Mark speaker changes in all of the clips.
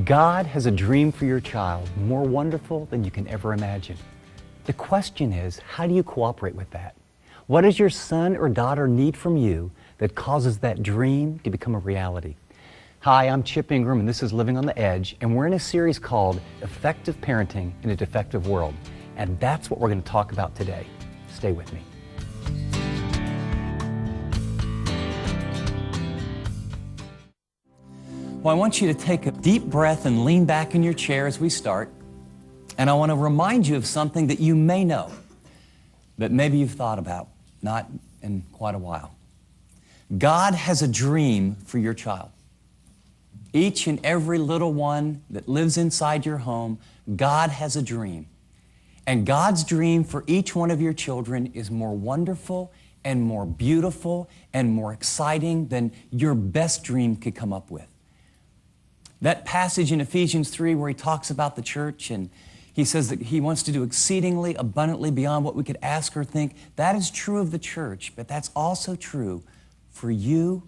Speaker 1: God has a dream for your child more wonderful than you can ever imagine. The question is, how do you cooperate with that? What does your son or daughter need from you that causes that dream to become a reality? Hi, I'm Chip Ingram, and this is Living on the Edge, and we're in a series called Effective Parenting in a Defective World. And that's what we're going to talk about today. Stay with me. Well, I want you to take a deep breath and lean back in your chair as we start. And I want to remind you of something that you may know, that maybe you've thought about, not in quite a while. God has a dream for your child. Each and every little one that lives inside your home, God has a dream. And God's dream for each one of your children is more wonderful and more beautiful and more exciting than your best dream could come up with. That passage in Ephesians 3 where he talks about the church and he says that he wants to do exceedingly abundantly beyond what we could ask or think, that is true of the church, but that's also true for you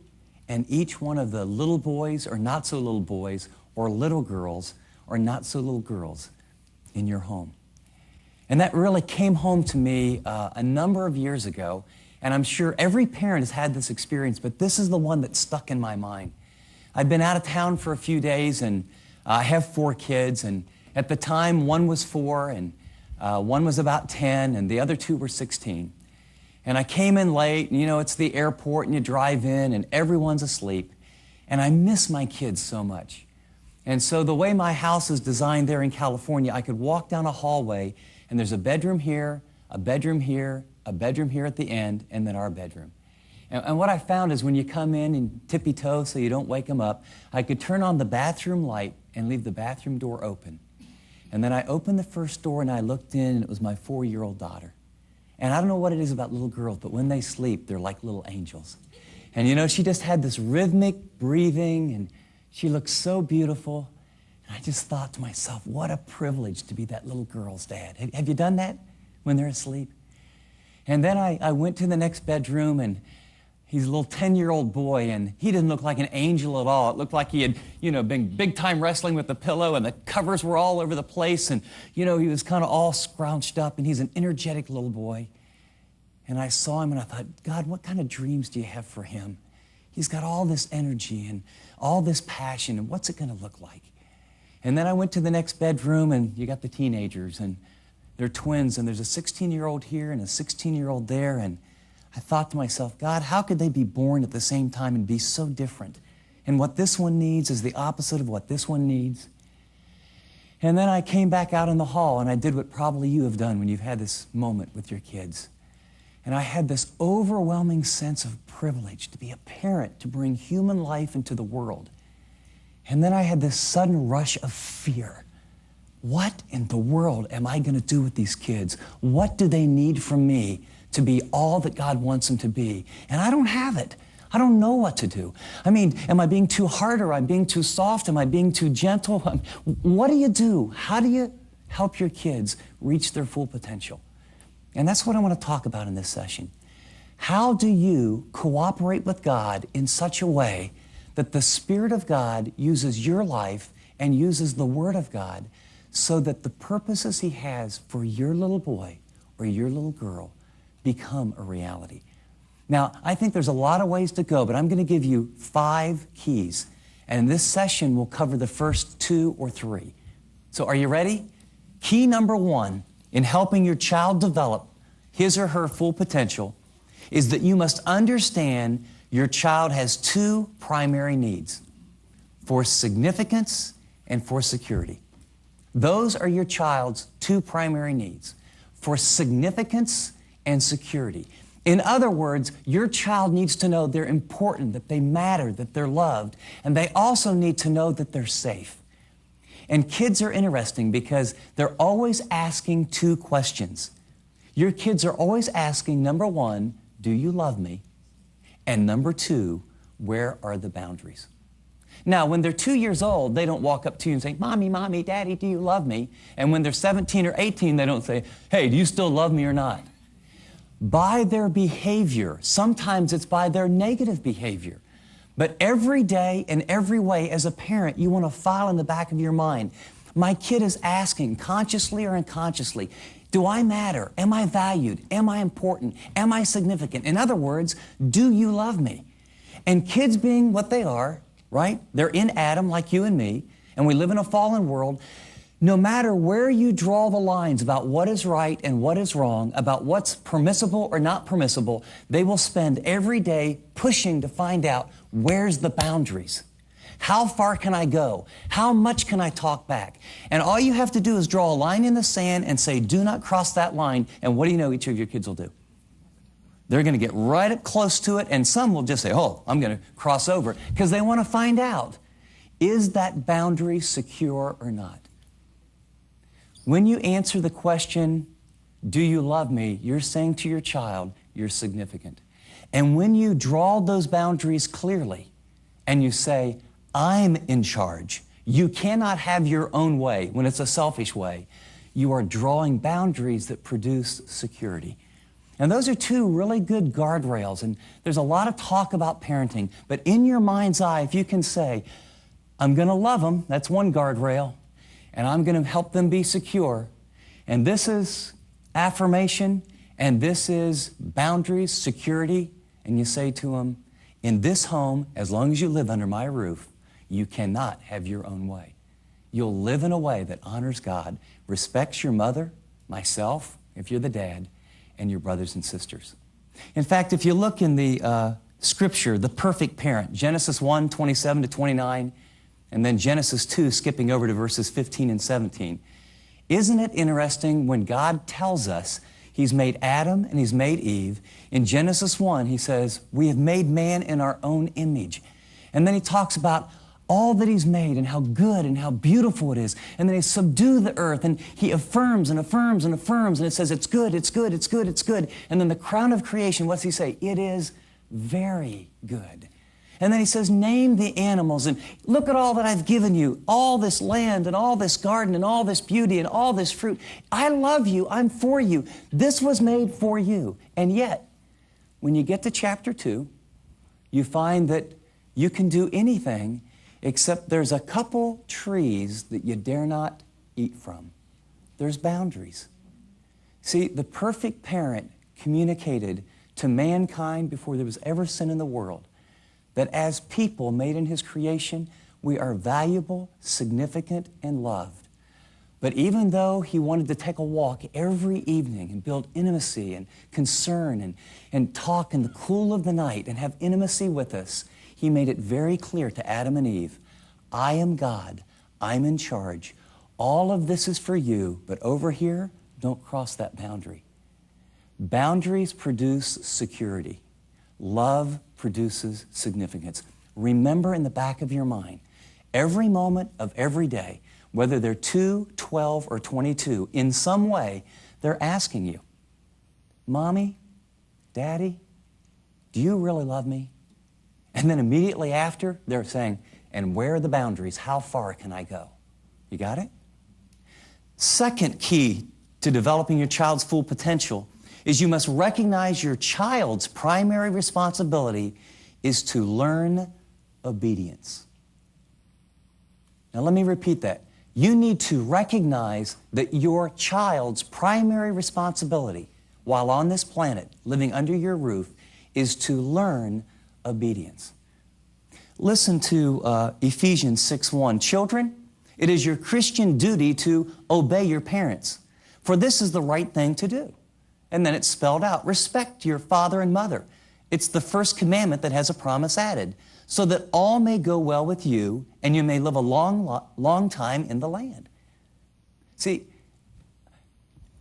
Speaker 1: and each one of the little boys or not so little boys or little girls or not so little girls in your home. And that really came home to me a number of years ago, and I'm sure every parent has had this experience, but this is the one that stuck in my mind. I'd been out of town for a few days, and I have 4 kids, and at the time, one was 4, and one was about 10, and the other 2 were 16. And I came in late, and you know, it's the airport, and you drive in, and everyone's asleep. And I miss my kids so much. And so the way my house is designed there in California, I could walk down a hallway, and there's a bedroom here, a bedroom here, a bedroom here at the end, and then our bedroom. And what I found is when you come in and tippy-toe so you don't wake them up, I could turn on the bathroom light and leave the bathroom door open. And then I opened the first door and I looked in, and it was my 4-year-old daughter. And I don't know what it is about little girls, but when they sleep, they're like little angels. And you know, she just had this rhythmic breathing, and she looked so beautiful. And I just thought to myself, what a privilege to be that little girl's dad. Have you done that when they're asleep? And then I went to the next bedroom, and he's a little 10-year-old boy, and he didn't look like an angel at all. It looked like he had, you know, been big-time wrestling with the pillow, and the covers were all over the place, and, you know, he was kind of all scrouched up, and he's an energetic little boy. And I saw him, and I thought, God, what kind of dreams do you have for him? He's got all this energy and all this passion, and what's it going to look like? And then I went to the next bedroom, and you got the teenagers, and they're twins, and there's a 16-year-old here and a 16-year-old there, and I thought to myself, God, how could they be born at the same time and be so different? And what this one needs is the opposite of what this one needs. And then I came back out in the hall, and I did what probably you have done when you've had this moment with your kids. And I had this overwhelming sense of privilege to be a parent, to bring human life into the world. And then I had this sudden rush of fear. What in the world am I going to do with these kids? What do they need from me to be all that God wants them to be? And I don't have it. I don't know what to do. I mean, am I being too hard, or am I being too soft? Am I being too gentle? What do you do? How do you help your kids reach their full potential? And that's what I want to talk about in this session. How do you cooperate with God in such a way that the Spirit of God uses your life and uses the Word of God so that the purposes He has for your little boy or your little girl become a reality? Now, I think there's a lot of ways to go, but I'm going to give you 5 keys. And this session will cover the first 2 or 3. So are you ready? Key number 1 in helping your child develop his or her full potential is that you must understand your child has 2 primary needs: for significance and for security. Those are your child's 2 primary needs: for significance and security. In other words, your child needs to know they're important, that they matter, that they're loved, and they also need to know that they're safe. And kids are interesting because they're always asking 2 questions. Your kids are always asking, number 1, do you love me? And number 2, where are the boundaries? Now, when they're 2 years old, they don't walk up to you and say, Mommy, Mommy, Daddy, do you love me? And when they're 17 or 18, they don't say, hey, do you still love me or not? By their behavior, sometimes it's by their negative behavior, But every day and every way as a parent, you want to file in the back of your mind, my kid is asking, consciously or unconsciously, do I matter? Am I valued? Am I important? Am I significant? In other words, do you love me? And kids being what they are, right? They're in Adam like you and me, and we live in a fallen world. No matter where you draw the lines about what is right and what is wrong, about what's permissible or not permissible, they will spend every day pushing to find out where's the boundaries. How far can I go? How much can I talk back? And all you have to do is draw a line in the sand and say, do not cross that line. And what do you know each of your kids will do? They're going to get right up close to it, and some will just say, oh, I'm going to cross over, because they want to find out, is that boundary secure or not? When you answer the question, do you love me, you're saying to your child, you're significant. And when you draw those boundaries clearly and you say, I'm in charge, you cannot have your own way when it's a selfish way, you are drawing boundaries that produce security. And those are two really good guardrails, and there's a lot of talk about parenting, but in your mind's eye, if you can say, I'm going to love them, that's one guardrail, and I'm going to help them be secure. And this is affirmation, and this is boundaries, security. And you say to them, in this home, as long as you live under my roof, you cannot have your own way. You'll live in a way that honors God, respects your mother, myself, if you're the dad, and your brothers and sisters. In fact, if you look in the Scripture, the perfect parent, Genesis 1, 27 to 29, and then Genesis 2, skipping over to verses 15 and 17. Isn't it interesting when God tells us He's made Adam and He's made Eve? In Genesis 1, He says, we have made man in our own image. And then He talks about all that He's made and how good and how beautiful it is. And then He subdued the earth, and He affirms and affirms and affirms, and it says, it's good, it's good, it's good, it's good. And then the crown of creation, what's He say? It is very good. And then He says, name the animals, and look at all that I've given you, all this land and all this garden and all this beauty and all this fruit. I love you. I'm for you. This was made for you. And yet, when you get to chapter 2, you find that you can do anything except there's a couple trees that you dare not eat from. There's boundaries. See, the perfect parent communicated to mankind before there was ever sin in the world that as people made in His creation, we are valuable, significant, and loved. But even though He wanted to take a walk every evening and build intimacy and concern and talk in the cool of the night and have intimacy with us, He made it very clear to Adam and Eve, I am God, I'm in charge. All of this is for you, but over here, don't cross that boundary. Boundaries produce security. Love produces significance. Remember in the back of your mind, every moment of every day, whether they're 2, 12, or 22, in some way, they're asking you, Mommy, Daddy, do you really love me? And then immediately after, they're saying, and where are the boundaries? How far can I go? You got it? Second key to developing your child's full potential is you must recognize your child's primary responsibility is to learn obedience. Now let me repeat that. You need to recognize that your child's primary responsibility while on this planet, living under your roof, is to learn obedience. Listen to Ephesians 6:1. Children, it is your Christian duty to obey your parents, for this is the right thing to do. And then it's spelled out. Respect your father and mother. It's the first commandment that has a promise added, so that all may go well with you and you may live a long time in the land. See,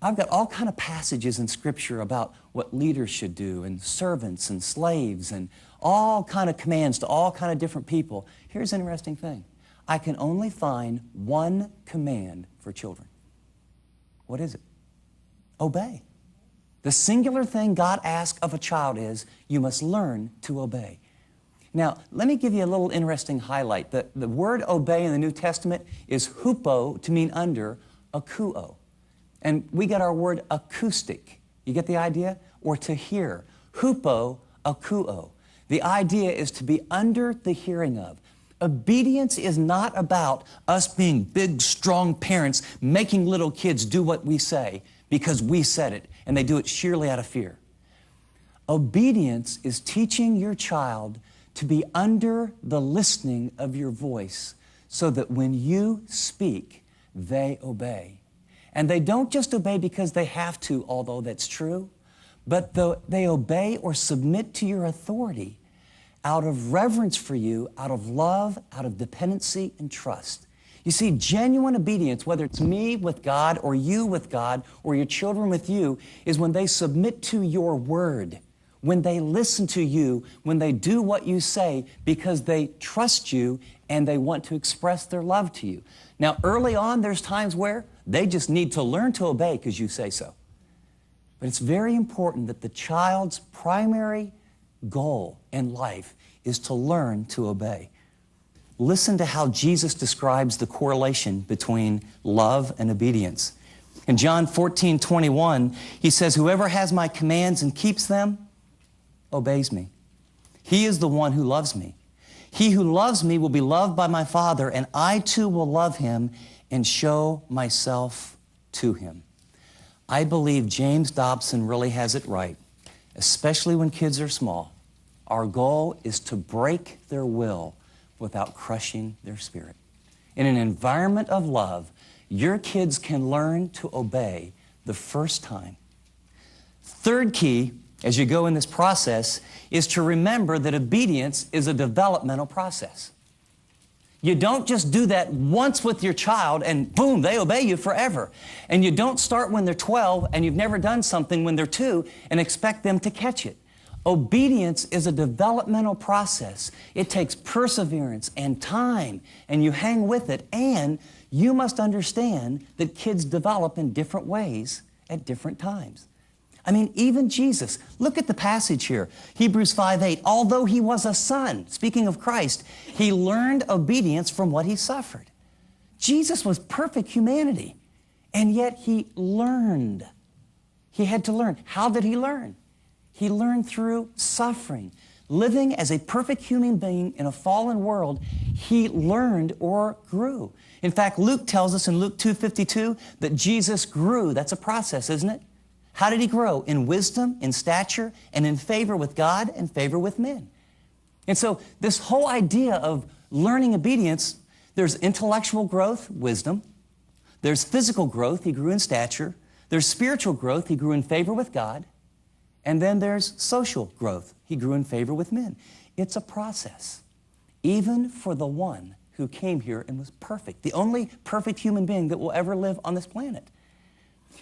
Speaker 1: I've got all kind of passages in Scripture about what leaders should do, and servants and slaves, and all kind of commands to all kind of different people. Here's an interesting thing. I can only find one command for children. What is it? Obey. The singular thing God asks of a child is, you must learn to obey. Now, let me give you a little interesting highlight. The word obey in the New Testament is hupo, to mean under, akuo. And we get our word acoustic. You get the idea? Or to hear. Hupo, akuo. The idea is to be under the hearing of. Obedience is not about us being big, strong parents making little kids do what we say because we said it, and they do it sheerly out of fear. Obedience is teaching your child to be under the listening of your voice so that when you speak, they obey. And they don't just obey because they have to, although that's true, but they obey or submit to your authority out of reverence for you, out of love, out of dependency and trust. You see, genuine obedience, whether it's me with God or you with God or your children with you, is when they submit to your word, when they listen to you, when they do what you say because they trust you and they want to express their love to you. Now, early on, there's times where they just need to learn to obey because you say so. But it's very important that the child's primary goal in life is to learn to obey. Listen to how Jesus describes the correlation between love and obedience. In John 14:21, he says, "Whoever has my commands and keeps them obeys me. He is the one who loves me. He who loves me will be loved by my Father, and I too will love him and show myself to him." I believe James Dobson really has it right, especially when kids are small. Our goal is to break their will without crushing their spirit. In an environment of love, your kids can learn to obey the first time. Third key, as you go in this process, is to remember that obedience is a developmental process. You don't just do that once with your child and boom, they obey you forever. And you don't start when they're 12 and you've never done something when they're 2 and expect them to catch it. Obedience is a developmental process. It takes perseverance and time, and you hang with it, and you must understand that kids develop in different ways at different times. I mean, even Jesus, look at the passage here, Hebrews 5:8. Although he was a son, speaking of Christ, he learned obedience from what he suffered. Jesus was perfect humanity, and yet he learned. He had to learn. How did he learn? He learned through suffering. Living as a perfect human being in a fallen world, he learned or grew. In fact, Luke tells us in Luke 2:52 that Jesus grew. That's a process, isn't it? How did he grow? In wisdom, in stature, and in favor with God and favor with men. And so this whole idea of learning obedience, there's intellectual growth, wisdom. There's physical growth, he grew in stature. There's spiritual growth, he grew in favor with God. And then there's social growth. He grew in favor with men. It's a process, even for the one who came here and was perfect, the only perfect human being that will ever live on this planet.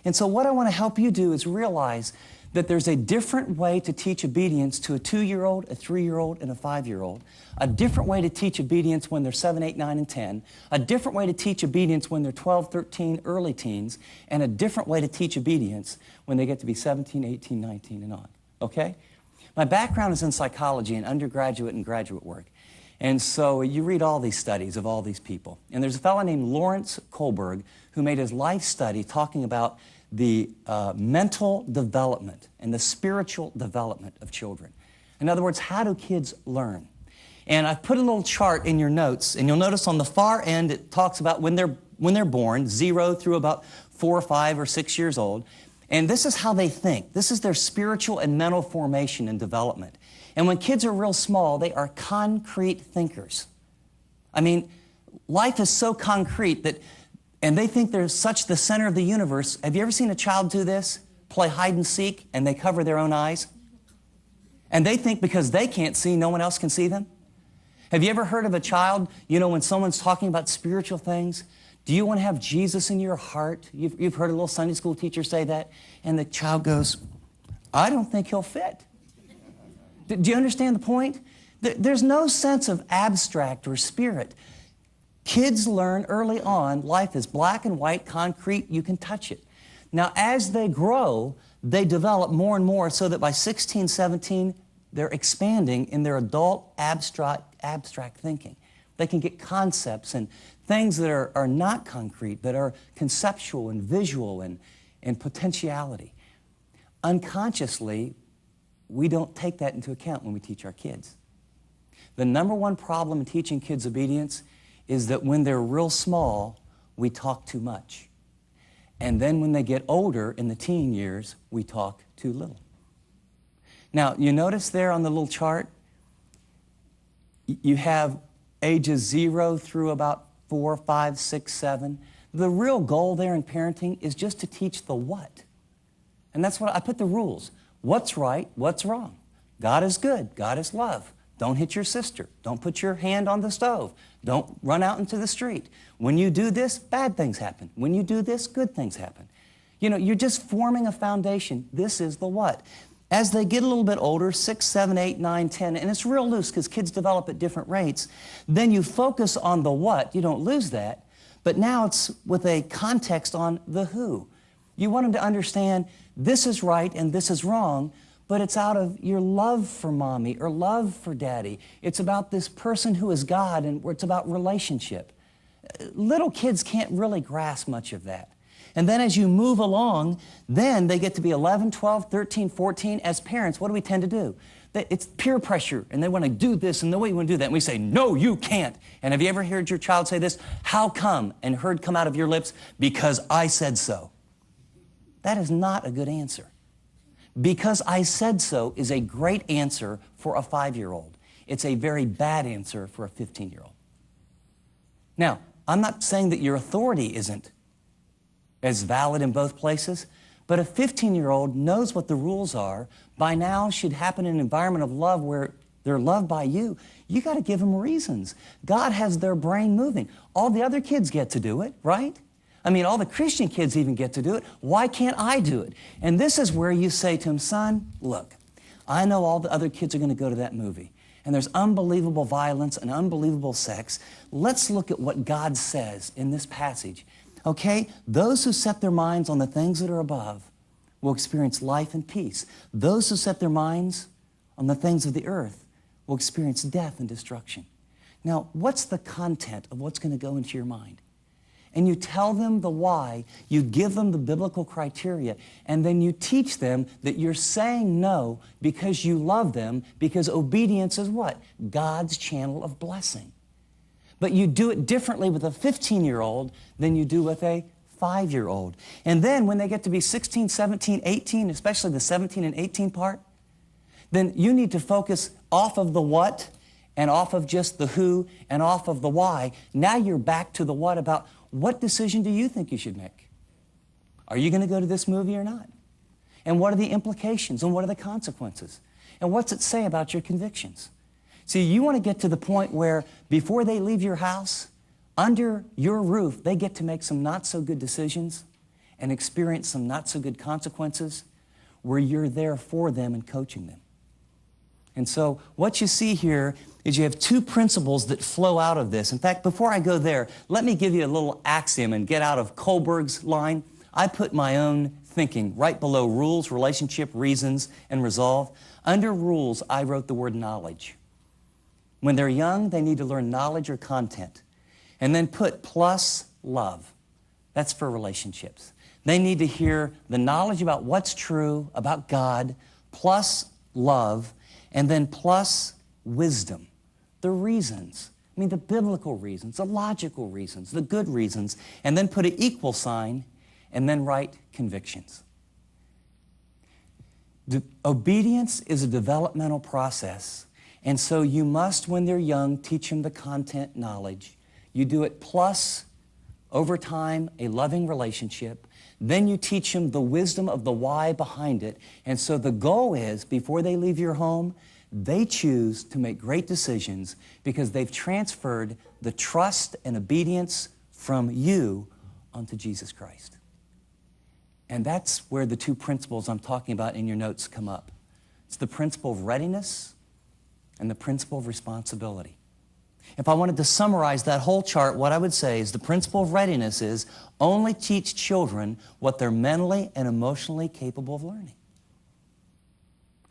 Speaker 1: And so what I want to help you do is realize that there's a different way to teach obedience to a 2-year-old, a 3-year-old, and a 5-year-old, a different way to teach obedience when they're 7, 8, 9, and 10, a different way to teach obedience when they're 12, 13, early teens, and a different way to teach obedience when they get to be 17, 18, 19, and on, okay? My background is in psychology and undergraduate and graduate work. And so you read all these studies of all these people. And there's a fellow named Lawrence Kohlberg who made his life study talking about the mental development and the spiritual development of children. In other words, how do kids learn? And I've put a little chart in your notes, and you'll notice on the far end it talks about when they're born, 0 through about 4 or 5 or 6 years old. And this is how they think. This is their spiritual and mental formation and development. And when kids are real small, they are concrete thinkers. I mean, life is so concrete that, and they think they're such the center of the universe. Have you ever seen a child do this? Play hide and seek, and they cover their own eyes? And they think because they can't see, no one else can see them? Have you ever heard of a child, you know, when someone's talking about spiritual things, do you want to have Jesus in your heart? You've heard a little Sunday school teacher say that, and the child goes, I don't think he'll fit. Do you understand the point? There's no sense of abstract or spirit. Kids learn early on, life is black and white, concrete, you can touch it. Now, as they grow, they develop more and more so that by 16, 17, they're expanding in their adult abstract thinking. They can get concepts and things that are not concrete, but are conceptual and visual and potentiality. Unconsciously, we don't take that into account when we teach our kids. The number one problem in teaching kids obedience is that when they're real small, we talk too much. And then when they get older, in the teen years, we talk too little. Now, you notice there on the little chart, you have ages 0 through about 4, 5, 6, 7. The real goal there in parenting is just to teach the what. And that's what I put the rules. What's right, what's wrong. God is good, God is love. Don't hit your sister. Don't put your hand on the stove. Don't run out into the street. When you do this, bad things happen. When you do this, good things happen. You know, you're just forming a foundation. This is the what. As they get a little bit older, 6, 7, 8, 9, 10, and it's real loose because kids develop at different rates, then you focus on the what. You don't lose that, but now it's with a context on the who. You want them to understand this is right and this is wrong, but it's out of your love for mommy or love for daddy. It's about this person who is God, and it's about relationship. Little kids can't really grasp much of that. And then as you move along, then they get to be 11, 12, 13, 14. As parents, what do we tend to do? It's peer pressure, and they want to do this, and the way you want to do that. And we say, no, you can't. And have you ever heard your child say this? How come? And heard come out of your lips, because I said so. That is not a good answer. Because I said so is a great answer for a 5-year-old. It's a very bad answer for a 15-year-old. Now, I'm not saying that your authority isn't as valid in both places, but a 15-year-old knows what the rules are. By now should happen in an environment of love where they're loved by you. You got to give them reasons. God has their brain moving. All the other kids get to do it, right? I mean, all the Christian kids even get to do it. Why can't I do it? And this is where you say to him, son, look, I know all the other kids are going to go to that movie, and there's unbelievable violence and unbelievable sex. Let's look at what God says in this passage. Okay? Those who set their minds on the things that are above will experience life and peace. Those who set their minds on the things of the earth will experience death and destruction. Now, what's the content of what's going to go into your mind? And you tell them the why, you give them the biblical criteria, and then you teach them that you're saying no because you love them, because obedience is what? God's channel of blessing. But you do it differently with a 15-year-old than you do with a 5-year-old. And then when they get to be 16, 17, 18, especially the 17 and 18 part, then you need to focus off of the what and off of just the who and off of the why. Now you're back to the what about what decision do you think you should make? Are you going to go to this movie or not? And what are the implications and what are the consequences? And what's it say about your convictions? See, you want to get to the point where before they leave your house, under your roof, they get to make some not so good decisions and experience some not so good consequences where you're there for them and coaching them. And so what you see here is you have two principles that flow out of this. In fact, before I go there, let me give you a little axiom and get out of Kohlberg's line. I put my own thinking right below rules, relationship, reasons, and resolve. Under rules, I wrote the word knowledge. When they're young, they need to learn knowledge or content. And then put plus love. That's for relationships. They need to hear the knowledge about what's true about God, plus love, and then plus wisdom. The reasons. I mean, the biblical reasons, the logical reasons, the good reasons, and then put an equal sign, and then write convictions. Obedience is a developmental process, and so you must, when they're young, teach them the content knowledge. You do it plus, over time, a loving relationship. Then you teach them the wisdom of the why behind it. And so the goal is, before they leave your home, they choose to make great decisions because they've transferred the trust and obedience from you onto Jesus Christ. And that's where the two principles I'm talking about in your notes come up. It's the principle of readiness and the principle of responsibility. If I wanted to summarize that whole chart, what I would say is the principle of readiness is only teach children what they're mentally and emotionally capable of learning.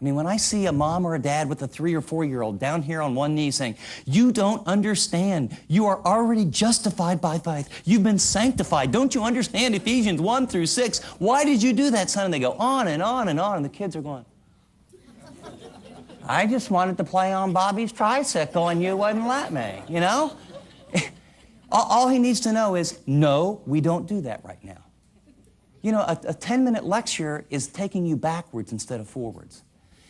Speaker 1: I mean, when I see a mom or a dad with a 3 or 4-year-old down here on one knee saying, you don't understand. You are already justified by faith. You've been sanctified. Don't you understand Ephesians 1 through 6? Why did you do that, son? And they go on and on and on, and the kids are going. I just wanted to play on Bobby's tricycle and you wouldn't let me, you know? All he needs to know is, no, we don't do that right now. You know, a 10-minute lecture is taking you backwards instead of forwards.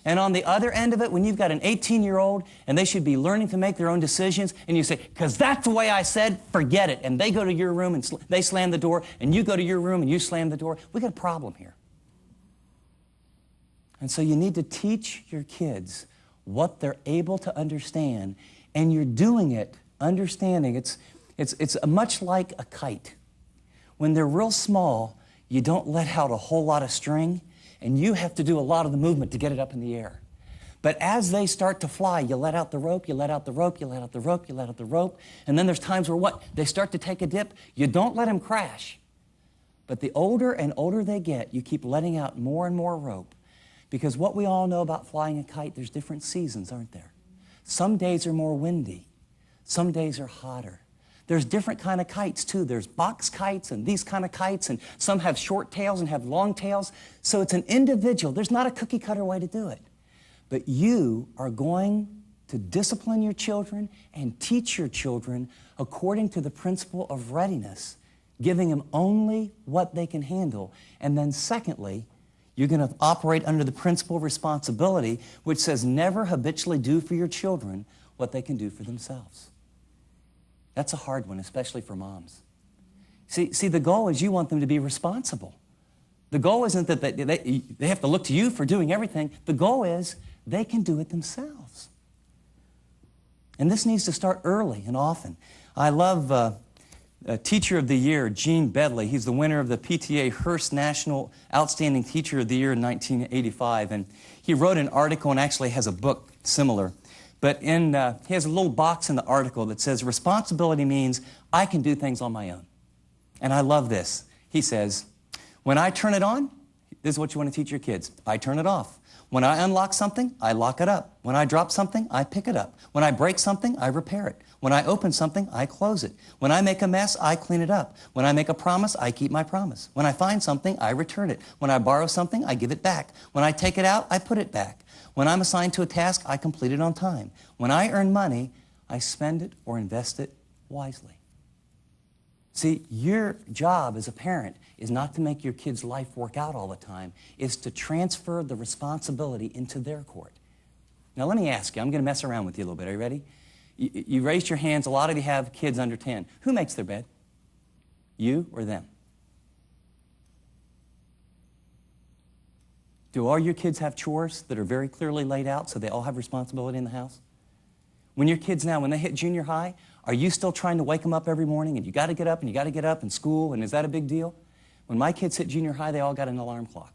Speaker 1: And on the other end of it, when you've got an 18-year-old and they should be learning to make their own decisions, and you say, because that's the way I said, forget it. And they go to your room and they slam the door, and you go to your room and you slam the door. We got a problem here. And so you need to teach your kids what they're able to understand, and you're doing it, understanding. It's much like a kite. When they're real small, you don't let out a whole lot of string, and you have to do a lot of the movement to get it up in the air. But as they start to fly, you let out the rope, you let out the rope, you let out the rope, you let out the rope, and then there's times where what? They start to take a dip. You don't let them crash. But the older and older they get, you keep letting out more and more rope. Because what we all know about flying a kite, there's different seasons, aren't there? Some days are more windy. Some days are hotter. There's different kind of kites, too. There's box kites and these kind of kites, and some have short tails and have long tails. So it's an individual. There's not a cookie-cutter way to do it. But you are going to discipline your children and teach your children according to the principle of readiness, giving them only what they can handle. And then secondly, you're going to operate under the principle of responsibility, which says never habitually do for your children what they can do for themselves. That's a hard one, especially for moms. See, the goal is you want them to be responsible. The goal isn't that they have to look to you for doing everything. The goal is they can do it themselves. And this needs to start early and often. I love Teacher of the Year, Gene Bedley. He's the winner of the PTA Hearst National Outstanding Teacher of the Year in 1985. And he wrote an article and actually has a book similar. But he has a little box in the article that says, responsibility means I can do things on my own. And I love this. He says, when I turn it on, this is what you want to teach your kids. I turn it off. When I unlock something, I lock it up. When I drop something, I pick it up. When I break something, I repair it. When I open something, I close it. When I make a mess, I clean it up. When I make a promise, I keep my promise. When I find something, I return it. When I borrow something, I give it back. When I take it out, I put it back. When I'm assigned to a task, I complete it on time. When I earn money, I spend it or invest it wisely. See, your job as a parent is not to make your kid's life work out all the time. It's to transfer the responsibility into their court. Now, let me ask you. I'm going to mess around with you a little bit. Are you ready? You raised your hands. A lot of you have kids under 10. Who makes their bed? You or them? Do all your kids have chores that are very clearly laid out so they all have responsibility in the house? When your kids now, when they hit junior high, are you still trying to wake them up every morning and you got to get up and you got to get up in school, and is that a big deal? When my kids hit junior high, they all got an alarm clock.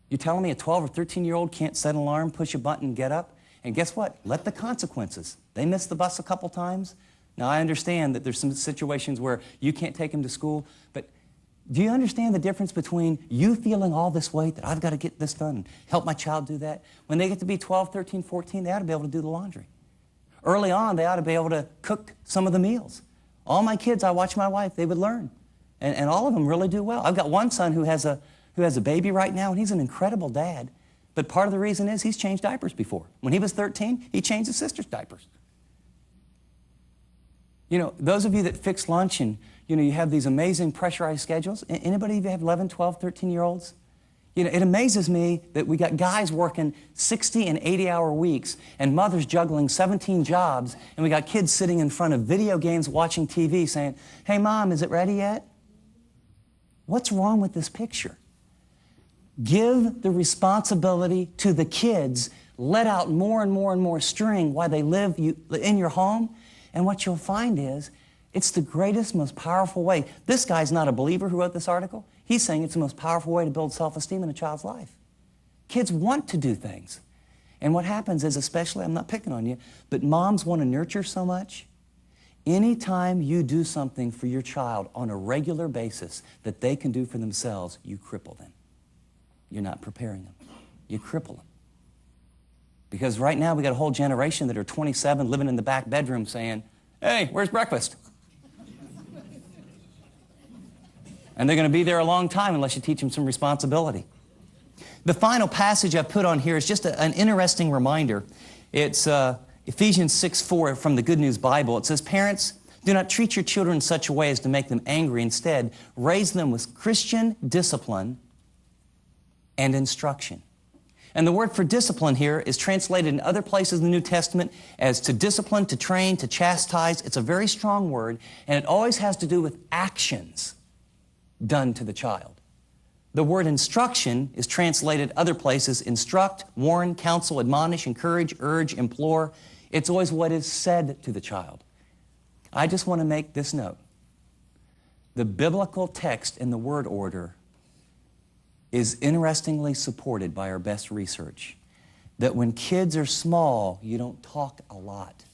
Speaker 1: You're telling me a 12 or 13-year-old can't set an alarm, push a button, and get up? And guess what? Let the consequences. They missed the bus a couple times. Now, I understand that there's some situations where you can't take them to school, but do you understand the difference between you feeling all this weight that I've got to get this done and help my child do that? When they get to be 12, 13, 14, they ought to be able to do the laundry. Early on, they ought to be able to cook some of the meals. All my kids, I watch my wife, they would learn. And all of them really do well. I've got one son who has a baby right now, and he's an incredible dad. But part of the reason is he's changed diapers before. When he was 13, he changed his sister's diapers. You know, those of you that fix lunch and, you know, you have these amazing pressurized schedules. Anybody have 11, 12, 13-year-olds? You know, it amazes me that we got guys working 60 and 80-hour weeks and mothers juggling 17 jobs, and we got kids sitting in front of video games watching TV saying, hey, Mom, is it ready yet? What's wrong with this picture? Give the responsibility to the kids. Let out more and more and more string while they live in your home. And what you'll find is it's the greatest, most powerful way. This guy's not a believer who wrote this article. He's saying it's the most powerful way to build self-esteem in a child's life. Kids want to do things. And what happens is, especially, I'm not picking on you, but moms want to nurture so much. Anytime you do something for your child on a regular basis that they can do for themselves, you cripple them. You're not preparing them. You cripple them. Because right now we got a whole generation that are 27 living in the back bedroom saying, hey, where's breakfast? And they're going to be there a long time unless you teach them some responsibility. The final passage I put on here is just an interesting reminder. It's Ephesians 6:4 from the Good News Bible. It says, "Parents, do not treat your children in such a way as to make them angry. Instead, raise them with Christian discipline and instruction." And the word for discipline here is translated in other places in the New Testament as to discipline, to train, to chastise. It's a very strong word, and it always has to do with actions done to the child. The word instruction is translated other places: instruct, warn, counsel, admonish, encourage, urge, implore. It's always what is said to the child. I just want to make this note. The biblical text in the word order is interestingly supported by our best research. That when kids are small, you don't talk a lot.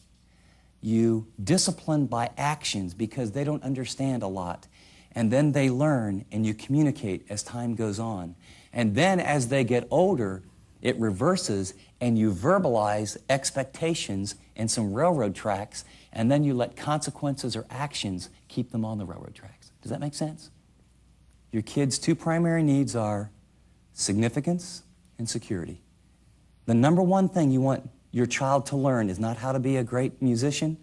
Speaker 1: You discipline by actions because they don't understand a lot. And then they learn and you communicate as time goes on. And then as they get older, it reverses and you verbalize expectations and some railroad tracks, and then you let consequences or actions keep them on the railroad tracks. Does that make sense? Your kids' two primary needs are significance and security. The number one thing you want your child to learn is not how to be a great musician,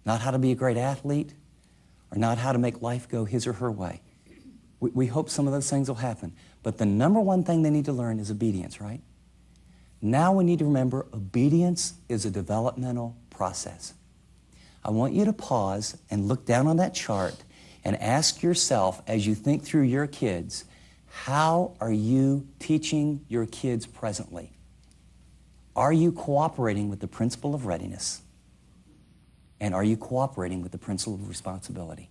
Speaker 1: not how to be a great athlete, or not how to make life go his or her way. We hope some of those things will happen. But the number one thing they need to learn is obedience, right? Now we need to remember obedience is a developmental process. I want you to pause and look down on that chart and ask yourself as you think through your kids, how are you teaching your kids presently? Are you cooperating with the principle of readiness? And are you cooperating with the principle of responsibility?